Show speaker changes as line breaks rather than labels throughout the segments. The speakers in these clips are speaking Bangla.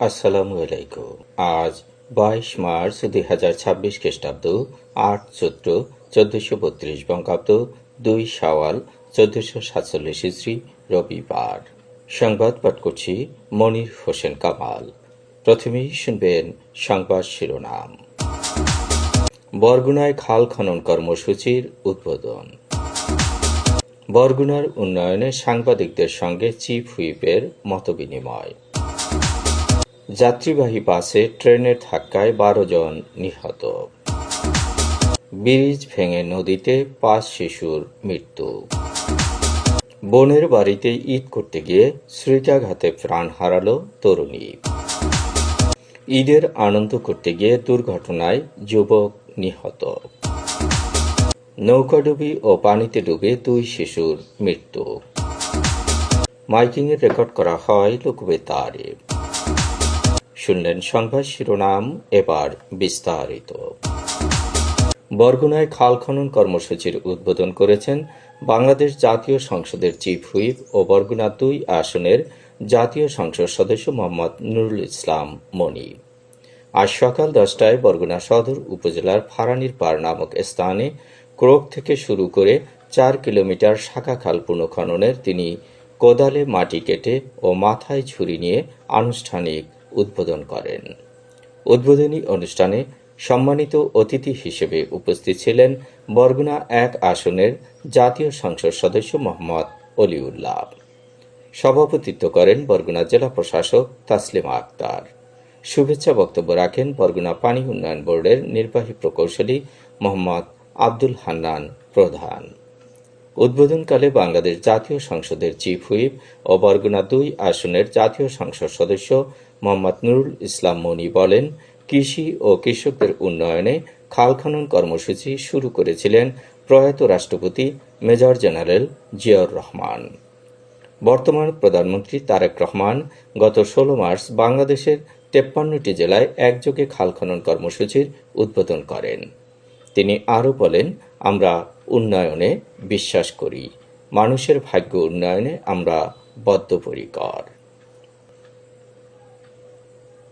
আসসালামু আলাইকুম। আজ 22 মার্চ 2026 খ্রিস্টাব্দ, 8 চৈত্র 1432 বঙ্গাব্দ, 2 শাওয়াল 1447 ইসরি, রবিবার। সংবাদ পাঠ করছি মনির হোসেন কামাল। প্রথমেই শুনবেন সংবাদ শিরোনাম। বরগুনায় খাল খনন কর্মসূচির উদ্বোধন। বরগুনার উন্নয়নে সাংবাদিকদের সঙ্গে চিফ হুইপের মতবিনিময়। যাত্রীবাহী বাসে ট্রেনের ধাক্কায় 12 জন নিহত। ব্রিজ ভেঙে নদীতে 5 শিশুর মৃত্যু। বোনের বাড়িতে ঈদ করতে গিয়ে ছুরিকাঘাতে প্রাণ হারালো তরুণী। ঈদের আনন্দ করতে গিয়ে দুর্ঘটনায় যুবক নিহত। নৌকাডুবি ও পানিতে ডুবে 2 শিশুর মৃত্যু। মাইকিংয়ে রেকর্ড করা হয় লোকবেতারে। শুনলেন সংবাদ শিরোনাম, এবার বিস্তারিত। বরগুনায় খাল খনন কর্মসূচির উদ্বোধন করেছেন বাংলাদেশ জাতীয় সংসদের চিফ হুইপ ও বরগুনা 2 আসনের জাতীয় সংসদ সদস্য মোহাম্মদ নুরুল ইসলাম মনি। আজ সকাল 10টায় বরগুনা সদর উপজেলার ফারানির পাড় নামক স্থানে ক্রোক থেকে শুরু করে 4 কিলোমিটার শাখা খাল পুনঃখননের তিনি কোদালে মাটি কেটে ও মাথায় ঝুড়ি নিয়ে আনুষ্ঠানিক উদ্বোধন করেন। উদ্বোধনী অনুষ্ঠানে সম্মানিত অতিথি হিসেবে উপস্থিত ছিলেন বরগুনা 1 আসনের জাতীয় সংসদ সদস্য মোহাম্মদ অলিউল্লাহ। সভাপতিত্ব করেন বরগুনা জেলা প্রশাসক তাসলিমা আক্তার। শুভেচ্ছা বক্তব্য রাখেন বরগুনা পানি উন্নয়ন বোর্ডের নির্বাহী প্রকৌশলী মোহাম্মদ আব্দুল হান্নান প্রধান। উদ্বোধনকালে বাংলাদেশ জাতীয় সংসদের চিফ হুইপ ও বরগুনা 2 আসনের জাতীয় সংসদ সদস্য মোহাম্মদ নুরুল ইসলাম মনি বলেন, কৃষি ও কৃষকদের উন্নয়নে খাল খনন কর্মসূচি শুরু করেছিলেন প্রয়াত রাষ্ট্রপতি মেজর জেনারেল জিয়াউর রহমান। বর্তমান প্রধানমন্ত্রী তারেক রহমান গত 16 মার্চ বাংলাদেশের 53টি জেলায় একযোগে খাল খনন কর্মসূচির উদ্বোধন করেন। তিনি আরও বলেন, আমরা উন্নয়নে বিশ্বাস করি, মানুষের ভাগ্য উন্নয়নে আমরা বদ্ধপরিকর।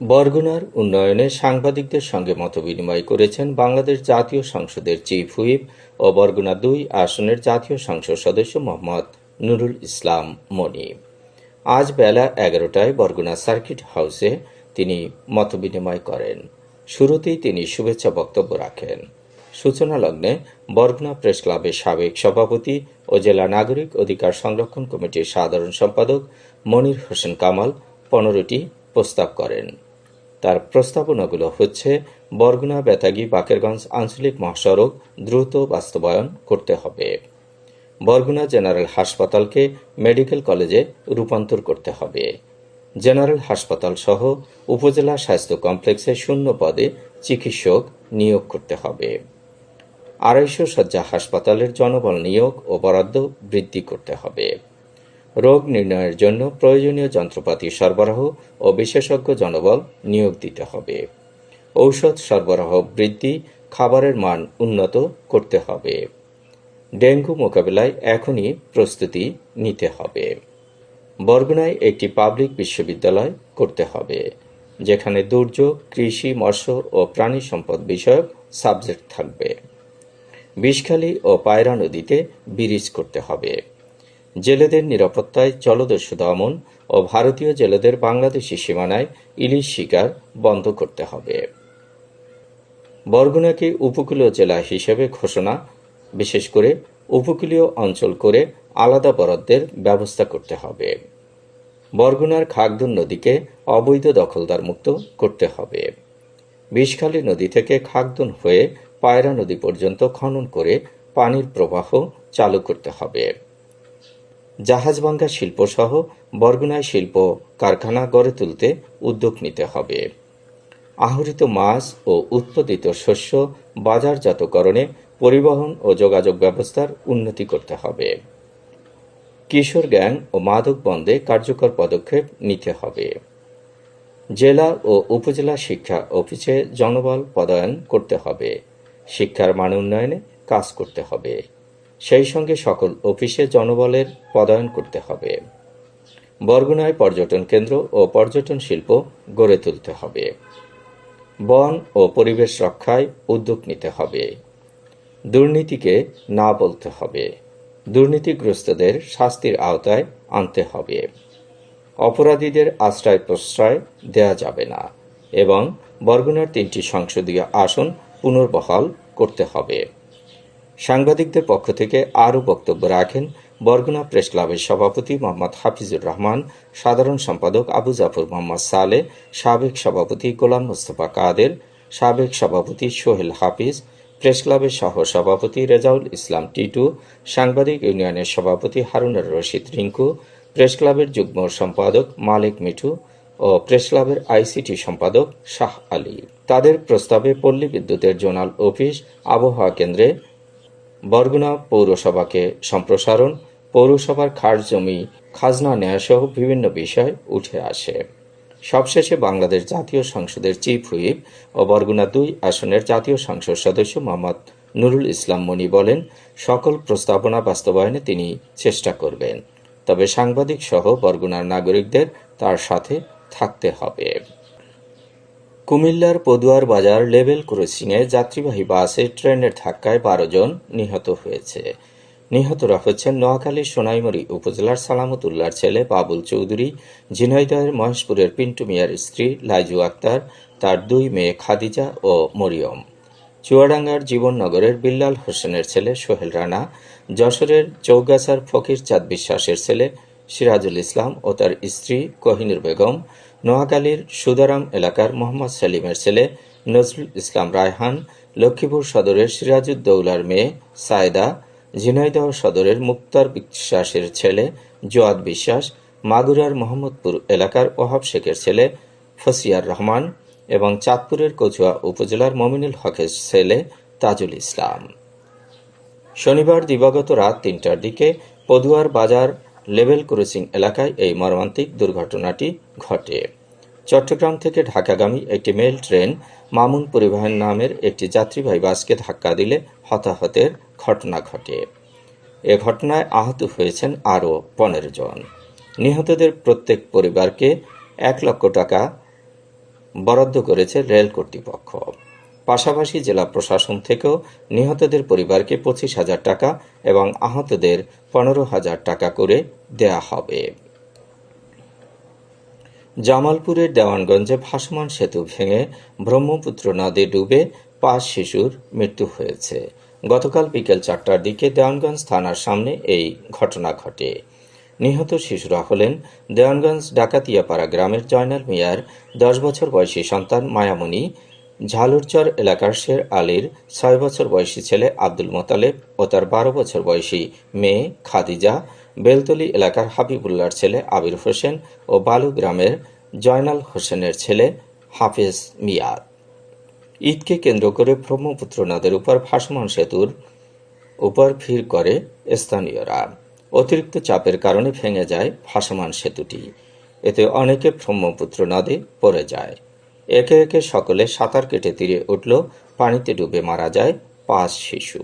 বরগুনার উন্নয়নে সাংবাদিকদের সঙ্গে মতবিনিময় করেছেন বাংলাদেশ জাতীয় সংসদের চিফ হুইপ ও বরগুনা 2 আসনের জাতীয় সংসদ সদস্য মোহাম্মদ নুরুল ইসলাম মনি। আজ বেলা 11টায় বরগুনা সার্কিট হাউসে তিনি মতবিনিময় করেন। শুরুতেই তিনি শুভেচ্ছা বক্তব্য রাখেন। সূচনা লগ্নে বরগুনা প্রেস ক্লাবের সাবেক সভাপতি ও জেলা নাগরিক অধিকার সংরক্ষণ কমিটির সাধারণ সম্পাদক মনির হোসেন কামাল 15টি প্রস্তাব করেন। তার প্রস্তাবনাগুলো হচ্ছে, বরগুনা বেতাগী বাকেরগঞ্জ আঞ্চলিক মহাসড়ক দ্রুত বাস্তবায়ন করতে হবে, বরগুনা জেনারেল হাসপাতালকে মেডিকেল কলেজে রূপান্তর করতে হবে, জেনারেল হাসপাতাল সহ উপজেলা স্বাস্থ্য কমপ্লেক্সে 0 পদে চিকিৎসক নিয়োগ করতে হবে, 250 শয্যা হাসপাতালের জনবল নিয়োগ ও বরাদ্দ বৃদ্ধি করতে হবে, রোগ নির্ণয়ের জন্য প্রয়োজনীয় যন্ত্রপাতি সরবরাহ ও বিশেষজ্ঞ জনবল নিয়োগ দিতে হবে, ঔষধ সরবরাহ বৃদ্ধি, খাবারের মান উন্নত করতে হবে, ডেঙ্গু মোকাবিলায় এখনই প্রস্তুতি নিতে হবে। বরগুনায় একটি পাবলিক বিশ্ববিদ্যালয় করতে হবে, যেখানে দুর্যোগ, কৃষি, মৎস্য ও প্রাণী সম্পদ বিষয়ক সাবজেক্ট থাকবে। বিষখালী ও পায়রা নদীতে ব্রিজ করতে হবে। জেলেদের নিরাপত্তায় জলদস্যু দমন ও ভারতীয় জেলেদের বাংলাদেশি সীমানায় ইলিশ শিকার বন্ধ করতে হবে। বরগুনাকে উপকূলীয় জেলা হিসেবে ঘোষণা, বিশেষ করে উপকূলীয় অঞ্চল করে আলাদা বরাদ্দের ব্যবস্থা করতে হবে। বরগুনার খাগদুন নদীকে অবৈধ দখলদার মুক্ত করতে হবে। বিষখালী নদী থেকে খাগদুন হয়ে পায়রা নদী পর্যন্ত খনন করে পানির প্রবাহ চালু করতে হবে। জাহাজভাঙ্গা শিল্প সহ বরগুনায় শিল্প কারখানা গড়ে তুলতে উদ্যোগ নিতে হবে। আহরিত মাছ ও উৎপাদিত শস্য বাজারজাতকরণে পরিবহন ও যোগাযোগ ব্যবস্থার উন্নতি করতে হবে। কিশোর গ্যাং ও মাদক বন্ধে কার্যকর পদক্ষেপ নিতে হবে। জেলা ও উপজেলা শিক্ষা অফিসে জনবল পদায়ন করতে হবে। শিক্ষার মান উন্নয়নে কাজ করতে হবে। সেই সঙ্গে সকল অফিসে জনবলের পদায়ন করতে হবে। বরগুনায় পর্যটন কেন্দ্র ও পর্যটন শিল্প গড়ে তুলতে হবে। বন ও পরিবেশ রক্ষায় উদ্যোগ নিতে হবে। দুর্নীতিকে না বলতে হবে। দুর্নীতিগ্রস্তদের শাস্তির আওতায় আনতে হবে। অপরাধীদের আশ্রয় প্রশ্রয় দেয়া যাবে না এবং বরগুনার 3টি সংসদীয় আসন পুনর্বহাল করতে হবে। সাংবাদিকদের পক্ষ থেকে আরও বক্তব্য রাখেন বরগুনা প্রেস ক্লাবের সভাপতি মোহাম্মদ হাফিজুর রহমান, সাধারণ সম্পাদক আবু জাফর মোহাম্মদ সালেহ, সাবেক সভাপতি গোলাম মোস্তফা কাদের, সাবেক সভাপতি সোহেল হাফিজ, প্রেস ক্লাবের সহ সভাপতি রেজাউল ইসলাম টিটু, সাংবাদিক ইউনিয়নের সভাপতি হারুনুর রশিদ রিঙ্কু, প্রেস ক্লাবের যুগ্ম সম্পাদক মালিক মিঠু ও প্রেস ক্লাবের আইসিটি সম্পাদক শাহ আলী। তাদের প্রস্তাবে পল্লী বিদ্যুতের জোনাল অফিস, আবহাওয়া কেন্দ্রে বরগুনা পৌরসভাকে সম্প্রসারণ, পৌরসভার খাস জমি খাজনা নেয়াসহ বিভিন্ন বিষয় উঠে আসে। সবশেষে বাংলাদেশ জাতীয় সংসদের চিফ হুইপ ও বরগুনা 2 আসনের জাতীয় সংসদ সদস্য মোহাম্মদ নুরুল ইসলাম মনি বলেন, সকল প্রস্তাবনা বাস্তবায়নে তিনি চেষ্টা করবেন, তবে সাংবাদিক সহ বরগুনার নাগরিকদের তার সাথে থাকতে হবে। কুমিল্লার পদুয়ার বাজার লেভেল ক্রসিংয়ে যাত্রীবাহী বাসে ট্রেনের ধাক্কায় 12 জন নিহত হয়েছে। নিহতরা হচ্ছেন নোয়াখালীর সোনাইমুড়ি উপজেলার সালামতুল্লাহর ছেলে বাবুল চৌধুরী, ঝিনাইদহের মহেশপুরের পিন্টু মিয়ার স্ত্রী লাইজু আক্তার, তার 2 মেয়ে খাদিজা ও মরিয়ম, চুয়াডাঙ্গার জীবননগরের বিল্লাল হোসেনের ছেলে সোহেল রানা, যশোরের চৌগাছার ফকির চাঁদ বিশ্বাসের ছেলে সিরাজুল ইসলাম ও তার স্ত্রী কোহিনুর বেগম, নোয়াখালীর সুদারাম এলাকার মোহাম্মদ সেলিমের ছেলে নজরুল ইসলাম রায়হান, লক্ষ্মীপুর সদরের সিরাজউদ্দৌলার মেয়ে সায়েদা, ঝিনাইদহ সদরের মুক্তার বিশ্বাসের ছেলে জোয়াদ বিশ্বাস, মাগুরার মোহাম্মদপুর এলাকার ওহাব শেখের ছেলে ফসিয়ার রহমান এবং চাঁদপুরের কচুয়া উপজেলার মমিনুল হকের ছেলে তাজুল ইসলাম। শনিবার দিবাগত রাত 3টার দিকে পদুয়ার বাজার লেভেল ক্রসিং এলাকায় এই মর্মান্তিক দুর্ঘটনাটি ঘটে। চট্টগ্রাম থেকে ঢাকাগামী একটি মেল ট্রেন মামুন পরিবহন নামের একটি যাত্রীবাহী বাসকে ধাক্কা দিলে হতাহতের ঘটনা ঘটে। এ ঘটনায় আহত হয়েছেন আরও 15 জন। নিহতদের প্রত্যেক পরিবারকে 1 লক্ষ টাকা বরাদ্দ করেছে রেল কর্তৃপক্ষ। পাশাপাশি জেলা প্রশাসন থেকেও নিহতদের পরিবারকে 25,000 টাকা এবং আহতদের 15,000 টাকা করে দেয়া হবে। জামালপুরের দেওয়ানগঞ্জে ভাসমান সেতু ভেঙে ব্রহ্মপুত্র নদে ডুবে 5 শিশুর মৃত্যু হয়েছে। গতকাল বিকেল 4টার দিকে দেওয়ানগঞ্জ থানার সামনে এই ঘটনা ঘটে। নিহত শিশুরা হলেন দেওয়ানগঞ্জ ডাকাতিয়াপাড়া গ্রামের জয়নাল মিয়ার 10 বছর বয়সী সন্তান মায়ামণি, ঝালুরচর এলাকার শের আলীর 6 বছর বয়সী ছেলে আব্দুল মোতালেব ও তার 12 বছর বয়সী মেয়ে খাদিজা, বেলতলী এলাকার হাবিবুল্লাহর ছেলে আবির হোসেন ও বালু গ্রামের জয়নাল হোসেনের ছেলে হাফেজ মিয়াদ। ঈদকে কেন্দ্র করে ব্রহ্মপুত্র নদের উপর ভাসমান সেতুর উপর ভিড় করে স্থানীয়রা। অতিরিক্ত চাপের কারণে ভেঙে যায় ভাসমান সেতুটি। এতে অনেকে ব্রহ্মপুত্র নদে পড়ে যায়। একে একে সকলে সাঁতার কেটে তীরে উঠল, পানিতে ডুবে মারা যায় 5 শিশু।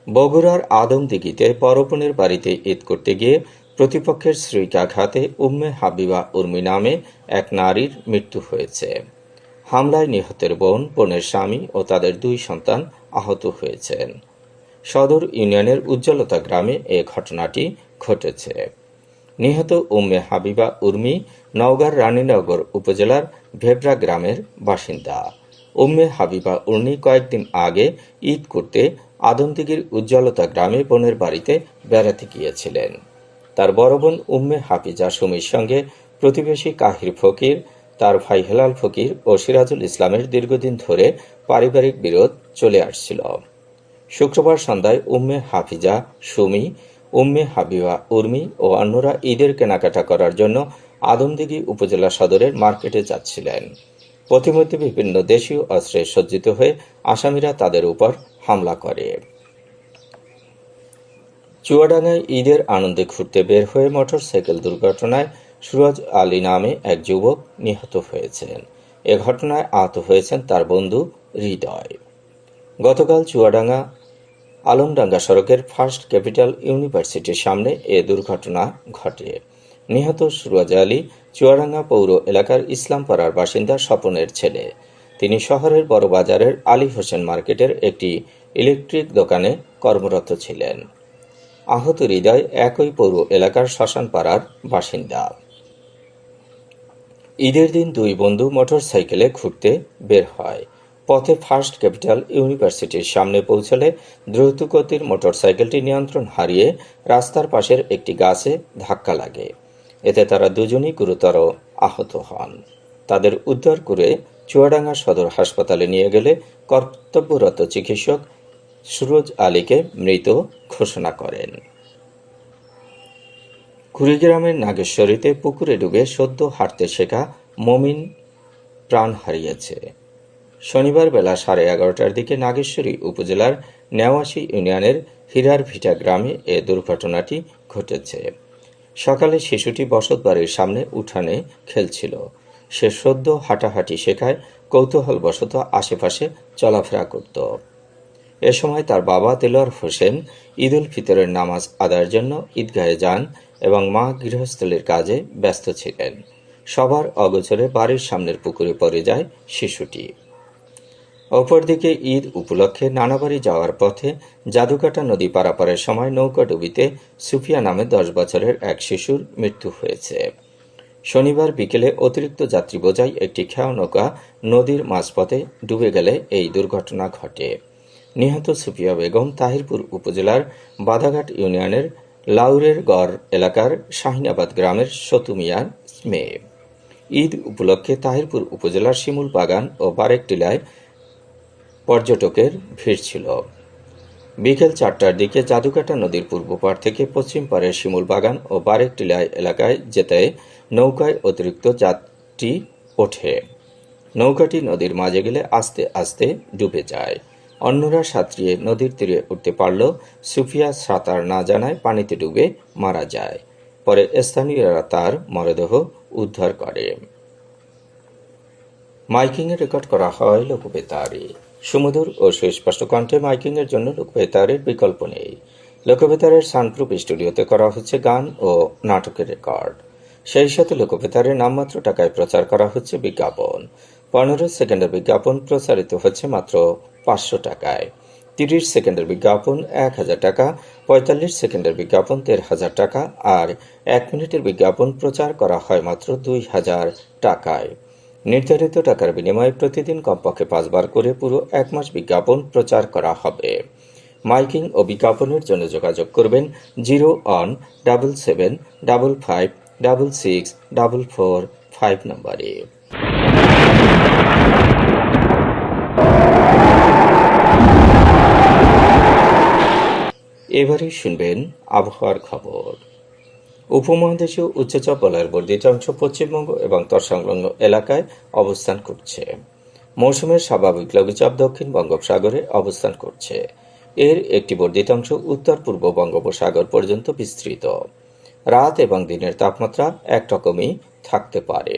বগুড়ার আদমদিঘিতে বড় বোনের বাড়িতে ঈদ করতে গিয়ে প্রতিপক্ষের শ্রীকাঘাতে উম্মে হাবিবা উর্মি নামে এক নারীর মৃত্যু হয়েছে। হামলায় নিহতের বোন, বোনের স্বামী ও তাদের 2 সন্তান আহত হয়েছেন। সদর ইউনিয়নের উজ্জ্বলতা গ্রামে এ ঘটনাটি ঘটেছে। নিহত উম্মে হাবিবা উর্মি নওগাঁর রানীনগর উপজেলার ভেবরা গ্রামের বাসিন্দা। উম্মে হাবিবা উর্মি কয়েকদিন আগে ঈদ করতে আদমদিঘির উজ্জ্বলতা গ্রামে বোনের বাড়িতে বেড়াতে গিয়েছিলেন। তার বড় বোন উম্মে হাফিজা সুমির সঙ্গে প্রতিবেশী কাহির ফকির, তার ভাই হেলাল ফকির ও সিরাজুল ইসলামের দীর্ঘদিন ধরে পারিবারিক বিরোধ চলে আসছিল। শুক্রবার সন্ধ্যায় উম্মে হাফিজা সুমি, উম্মে হাবিবা উর্মি ও অন্যরা ঈদের কেনাকাটা করার জন্য আদমদিঘি উপজেলা সদরের মার্কেটে যাচ্ছিলেন। পথিমধ্যে বিভিন্ন দেশীয় অস্ত্রে সজ্জিত হয়ে আসামিরা তাদের উপর হামলা করে। চুয়াডাঙ্গায় ঈদের আনন্দে ঘুরতে বের হয়ে মোটরসাইকেল দুর্ঘটনায় সুরজ আলী নামে এক যুবক নিহত হয়েছেন। এ ঘটনায় আহত হয়েছেন তার বন্ধু হৃদয়। গতকাল চুয়াডাঙ্গা আলমডাঙ্গা সড়কের ফার্স্ট ক্যাপিটাল ইউনিভার্সিটির সামনে এ দুর্ঘটনা ঘটে। নিহত সুরজ আলী চুয়াডাঙ্গা পৌর এলাকার ইসলামপাড়ার বাসিন্দা স্বপনের ছেলে। তিনি শহরের বড় বাজারের আলী হোসেন মার্কেটের একটি ইলেকট্রিক দোকানে কর্মরত ছিলেন। আহত হৃদয় একই পৌর এলাকার শ্মশানপাড়ার বাসিন্দা। ঈদের দিন দুই বন্ধু মোটরসাইকেলে ঘুরতে বের হয়। পথে ফার্স্ট ক্যাপিটাল ইউনিভার্সিটির সামনে পৌঁছলে দ্রুতগতির মোটরসাইকেলটি নিয়ন্ত্রণ হারিয়ে রাস্তার পাশের একটি গাছে ধাক্কা লাগে। এতে তারা দুজনই গুরুতর আহত হন। তাদের উদ্ধার করে চুয়াডাঙ্গা সদর হাসপাতালে নিয়ে গেলে কর্তব্যরত চিকিৎসক সুরজ আলীকে মৃত ঘোষণা করেন। কুড়িগ্রামের নাগেশ্বরীতে পুকুরে ডুবে সদ্য হাঁটতে শেখা মমিন প্রাণ হারিয়েছে। শনিবার বেলা 11:30টার দিকে নাগেশ্বরী উপজেলার নেওয়াশী ইউনিয়নের হীরার ভিটা গ্রামে এ দুর্ঘটনাটি ঘটেছে। সকালে শিশুটি বসতবাড়ির সামনে উঠানে খেলছিল। সে সদ্য হাঁটাহাঁটি শেখায় কৌতূহলবশত আশেপাশে চলাফেরা করত। এ সময় তার বাবা দেলোয়ার হোসেন ঈদ উল ফিতরের নামাজ আদায়ের জন্য ঈদগাহে যান এবং মা গৃহস্থলীর কাজে ব্যস্ত ছিলেন। সবার অগোচরে বাড়ির সামনের পুকুরে পড়ে যায় শিশুটি। অপরদিকে ঈদ উপলক্ষে নানাবাড়ি যাওয়ার পথে জাদুকাটা নদী পারাপারের সময় নৌকাডুবিতে সুফিয়া নামে 10 বছরের এক শিশুর মৃত্যু হয়েছে। শনিবার বিকেলে অতিরিক্ত যাত্রী বোঝাই একটি খেয়া নৌকা নদীর মাঝপথে ডুবে গেলে এই দুর্ঘটনা ঘটে। নিহত সুফিয়া বেগম তাহিরপুর উপজেলার বাধাঘাট ইউনিয়নের লাউরের গড় এলাকার শাহিনাবাদ গ্রামের সতু মিয়ার মেয়ে। ঈদ উপলক্ষে তাহিরপুর উপজেলার শিমুল বাগান ও বারেক টিলায় পর্যটকের ভিড় ছিল। বিকেল 4টার দিকে জাদুকাটা নদীর পূর্ব পাড় থেকে পশ্চিম পাড়ের শিমুল বাগান ও বারেক টিলায় এলাকায় যেতে নৌকায় অতিরিক্ত যাত্রী ওঠে। নৌকাটি নদীর মাঝে গেলে আস্তে আস্তে ডুবে যায়। অন্যরা সাঁতরিয়ে নদীর তীরে উঠতে পারলেও সুফিয়া সাঁতার না জানায় পানিতে ডুবে মারা যায়। পরে স্থানীয়রা তার মরদেহ উদ্ধার করে। মাইকিংয়ে রেকর্ড করা হয় লোকবেতারে। সুমধুর ও সুস্পষ্ট কণ্ঠে মাইকিংয়ের জন্য লোকবেতারের বিকল্প নেই। লোকবেতারের সানপ্রুফ স্টুডিওতে করা হচ্ছে গান ও নাটকের রেকর্ড। সেই সাথে লোকবেতারের নামমাত্র টাকায় প্রচার করা হচ্ছে বিজ্ঞাপন। 15 সেকেন্ডের বিজ্ঞাপন প্রচারিত হচ্ছে মাত্র 500 টাকায়। 30 সেকেন্ডের বিজ্ঞাপন 1000 টাকা, 45 সেকেন্ডের বিজ্ঞাপন 1500 টাকা আর 1 মিনিটের বিজ্ঞাপন প্রচার করা হয় মাত্র 2000 টাকায়। নির্ধারিত টাকার বিনিময়ে প্রতিদিন কমপক্ষে 5 বার করে পুরো 1 মাস বিজ্ঞাপন প্রচার করা হবে। মাইকিং ও বিজ্ঞাপনের জন্য যোগাযোগ করবেন 0-1-77-55-66-445 নম্বরে। এবারে শুনবেন আবহাওয়ার খবর। উপমহাদেশীয় উচ্চচাপ বলয়ের বর্ধিত অংশ পশ্চিমবঙ্গ এবং তৎসংলগ্ন এলাকায় অবস্থান করছে। মৌসুমের স্বাভাবিক লঘুচাপ দক্ষিণ বঙ্গোপসাগরে অবস্থান করছে। এর একটি বর্ধিত অংশ উত্তর পূর্ব বঙ্গোপসাগর পর্যন্ত বিস্তৃত। রাত এবং দিনের তাপমাত্রা একরকমই থাকতে পারে।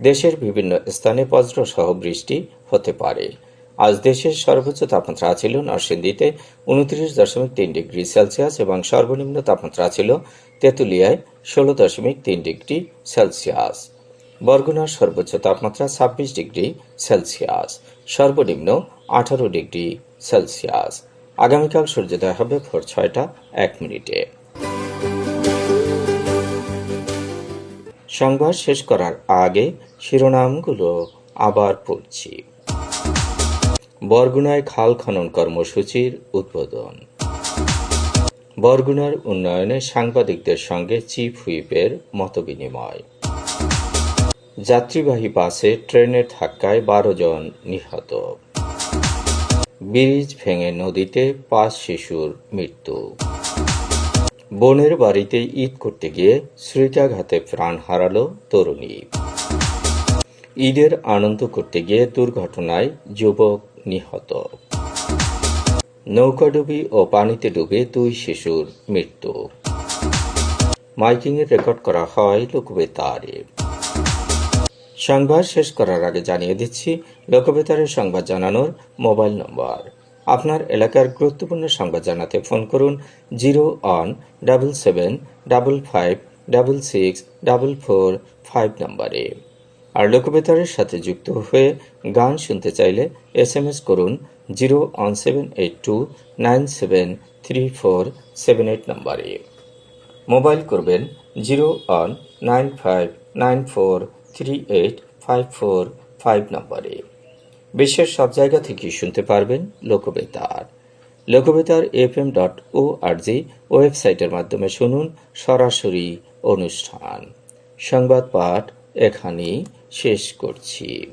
দেশের বিভিন্ন স্থানে বজ্রসহ বৃষ্টি হতে পারে। আজ দেশের সর্বোচ্চ তাপমাত্রা ছিল নরসিংদীতে 29.3 ডিগ্রি সেলসিয়াস এবং সর্বনিম্ন তাপমাত্রা ছিল তেঁতুলিয়ায় 16.3 ডিগ্রি সেলসিয়াস। বরগুনার সর্বোচ্চ তাপমাত্রা 26 ডিগ্রি সেলসিয়াস, সর্বনিম্ন 18 ডিগ্রি সেলসিয়াস। আগামীকাল সূর্যোদয় হবে ভোর 6:01। সংবাদ শেষ করার আগে শিরোনামগুলো আবার পড়ছি। বরগুনায় খাল খনন কর্মসূচির উদ্বোধন। বরগুনার উন্নয়নে সাংবাদিকদের সঙ্গে চিফ হুইপের মতবিনিময়। যাত্রীবাহী বাসে ট্রেনের ধাক্কায় 12 জন নিহত। ব্রিজ ভেঙে নদীতে 5 শিশুর মৃত্যু। বোনের বাড়িতে ঈদ করতে গিয়ে ছুরিকাঘাতে প্রাণ হারালো তরুণী। ঈদের আনন্দ করতে গিয়ে দুর্ঘটনায় যুবক নিহত। নৌকাডুবি ও পানিতে ডুবে 2 শিশুর মৃত্যু। মাইকিংয়ে রেকর্ড করা হয় লোকবেতারে। সংবাদ শেষ করার আগে জানিয়ে দিচ্ছি লোকবেতারের সংবাদ জানানোর মোবাইল নম্বর আপনার এলাকার গুরুত্বপূর্ণ সংবাদ জানাতে ফোন করুন 0-7755664445 নম্বরে। আর লোকবেতারের সাথে যুক্ত হয়ে গান শুনতে চাইলে SMS করুন 01782973478 নম্বরে। মোবাইল করবেন 01959438545 নম্বরে। বিশ্বের সব জায়গা থেকে শুনতে পারবেন লোকবেতার। লোকবেতার FM.org ওয়েবসাইটের মাধ্যমে শুনুন সরাসরি অনুষ্ঠান। সংবাদ পাঠ এখানেই শেষ করছি।